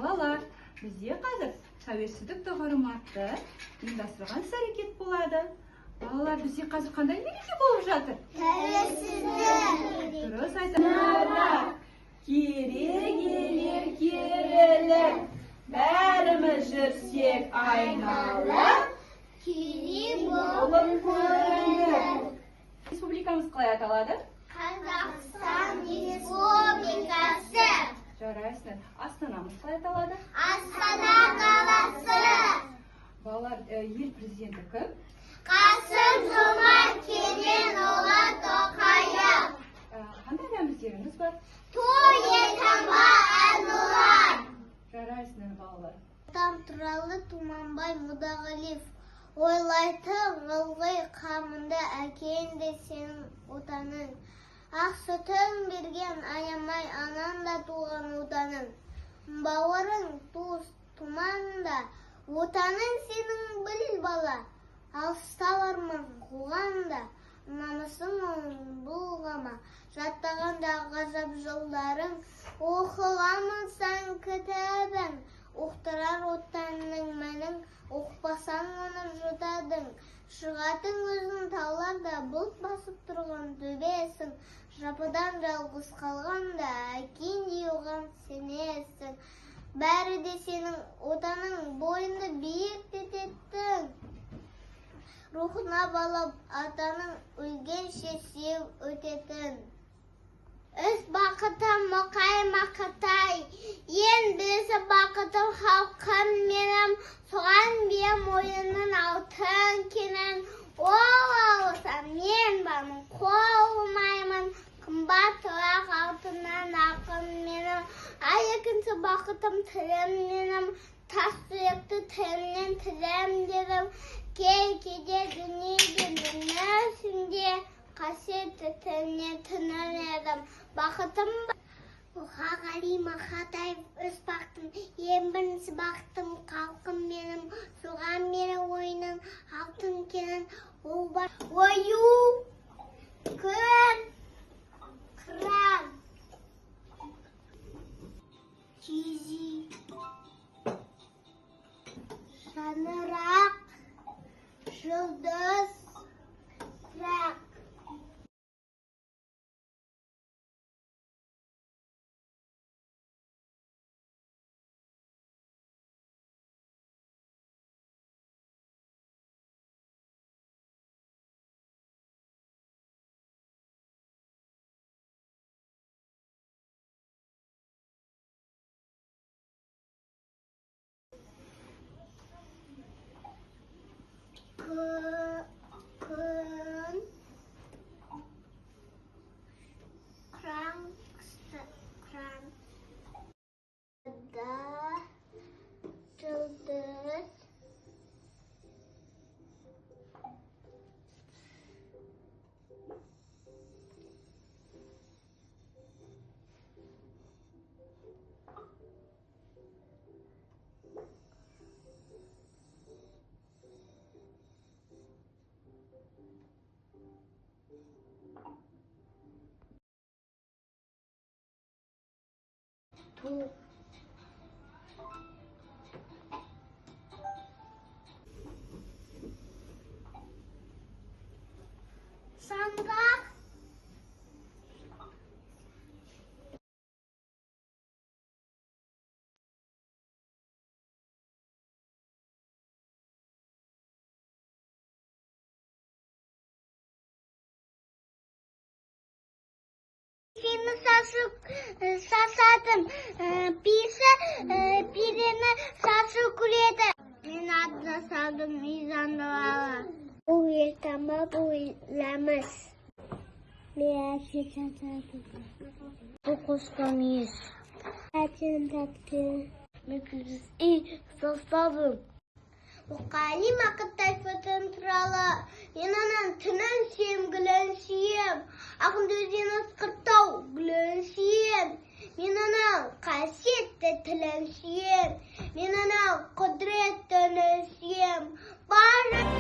Балалар, бізде қазір тәуелсіздік тұғырым атты ұйымдастырылған іс-әрекет болады. Балалар, бізде қазір қандай мереке болып жатыр? Тәуелсіздік. Дұрыс айтасыздар. Керегелер керіліп, бәріміз жүрсек айналып, Кере болып көрініп. Республикамыз қалай аталады? Қазақстан Республикасы. Жарайсың. Астанамыз қалай аталады? Астана қаласы. Балалар, ел президенті кім? Қасым-Жомарт Кемелұлы Тоқаев. Қандай рәміздеріңіз бар? Ту елтаңба әнұлан. Жарайсыңдар балалар. Отан туралы Тұманбай Мұдағалиев. Ойлайтын ылғи қамында әкеңде сенің отаның. Ақ сүтін берген аямай ананда туған отаның. Бауырың туыс тұманда, отаның сенің біл бала. Алыста бармын қуғанда, намысың бұлғама. Жаттағанда ғазап жолдарың, оқығамын сан кітабың. Оқтырар отанның мәнің, оқпасаң оны жұтадың. Шығатын өзің тауларда бұлт басып тұрған төбесің. Жапыдан жалғыз қалғанда әкеңдей оған сенесің. Бәрі де сенің отаның бойында биіктететін. Рухына балап атаның өлгенше сүйіп өтетін. Өз бақытым мұқай мақытай, ең білесі бақытым халқым менің, соған бия мойынның алтын кенін. Ол алыса мен бамын қолмаймын, қымбат тұрақ алтыннан ақын менің. Ай екінші бақытым тілім менің, тас сүйекті тілімнен тілім дедім. Кей-кейде дүниеге дүниесінде, қасиетті тіліне түнін едім. Бақытым Мұқағали Мақатаев өз бақытым, ең бірінші бақытым халқым менің, соған мені ойының алтын кенін. Ол бар ою, күн, қыран, кизи, шаңырақ, жұлдыз, құрақ. Күн, кран, жұлдыз, ту, саңғақ, сені сасадым, пирені сашу күреді. Мен адына салдым мизанды ала. Бұл ертама бұл ләміс. Мен әке сасадым. Бұл қосқан ес. Әтен тәтті. Мен күзіз сасадым. Мұқағали Мақатаев отан туралы, мен оның түнін сүйем, гүлін сүйем. Ақынды өзен ысқыртау, гүлін сүйем. Мен оның қасиетті тілін сүйем. Мен оның құдіретті үнін сүйем. Барлық